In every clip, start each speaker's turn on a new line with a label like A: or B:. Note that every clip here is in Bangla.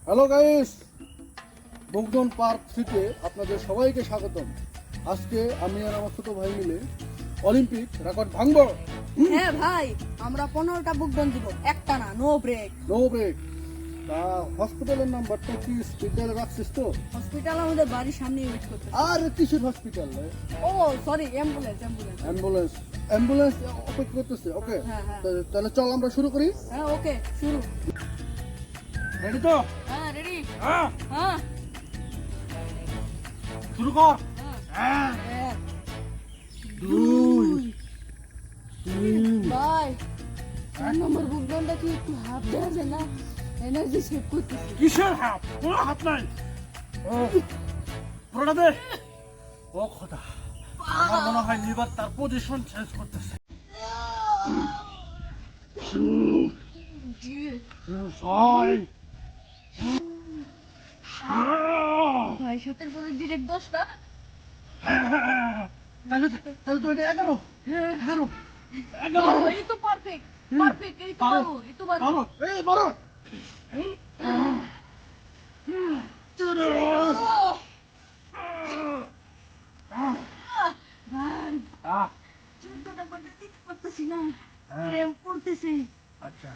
A: হ্যালো গাইস, বগদন পার্ক থেকে আপনাদের সবাইকে স্বাগতম। আজকে আমি আর আমার ছোট ভাই মিলে অলিম্পিক রেকর্ড ভাঙবো।
B: হ্যাঁ ভাই, আমরা 15টা বুক বন দিব, একটা না, নো ব্রেক।
A: No break. তা হসপিটালের নাম্বারটা কি স্পিডে রাখছিস তো?
B: হসপিটাল আমাদের বাড়ির সামনে ওয়েট করতে।
A: আর কিসের হসপিটাল?
B: ও sorry, ambulance ambulance.
A: Ambulance. Ambulance অপেক্ষা করতেছে। ওকে,
B: হ্যাঁ, হ্যাঁ।
A: তাহলে চল আমরা শুরু করি।
B: হ্যাঁ ওকে, শুরু।
A: রেডি তো?
B: হ্যাঁ রেডি।
A: হ্যাঁ,
B: হ্যাঁ
A: শুরু কর।
B: হ্যাঁ।
A: এক,
B: 2
A: দুই, তিন।
B: ভাই, 4 নম্বর বুক বনটা কি একটু হাফ দেওয়া যায় না? এনার্জি সেভ করতেছি।
A: কিসের হাত? কোনো হাত নাই। পুরোটা দে। ও খোদা, আমার মনে হয় লিভার তার পজিশন চেঞ্জ করতেছে। ছয়।
B: ভাই সাথের পরে ডিরেক্ট 10টা।
A: তাহলে তাহলে তো এটা 11। 11।
B: এই তো পারফেক্ট পারফেক্ট, এই তো পারবো, এই তো পারবো।
A: 12। এই 12।
B: ভাই, 14টা করতে দিতে পারতেছি না, ক্র্যাম্প করতেছে।
A: আচ্ছা,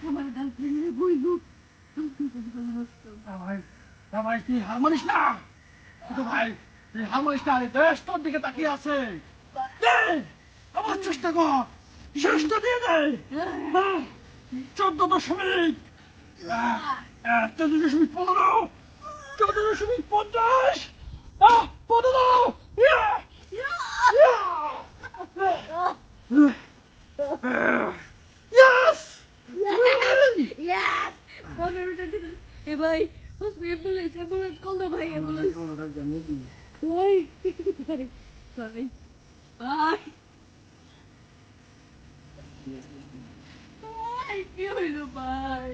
B: আমার গার্লফ্রেন্ডের বইলো।
A: ভাই ভাই, তুই হার মানিস না। কিন্তু ভাই, তুই হার মানিস না। দেশ তোর দিকে তাকিয়ে আছে। দে, আবার চেষ্টা কর। শেষটা দিয়ে দে। 14.15, 13.15, 14.50, 15। Yes!
B: Yes! 15টা দিন। এ ভাই, অ্যাম্বুলেন্স অ্যাম্বুলেন্স কল দাও ভাই, অ্যাম্বুলেন্স। ভাই, ভাই, ভাই, ভাই। ভাই, কি হইলো ভাই?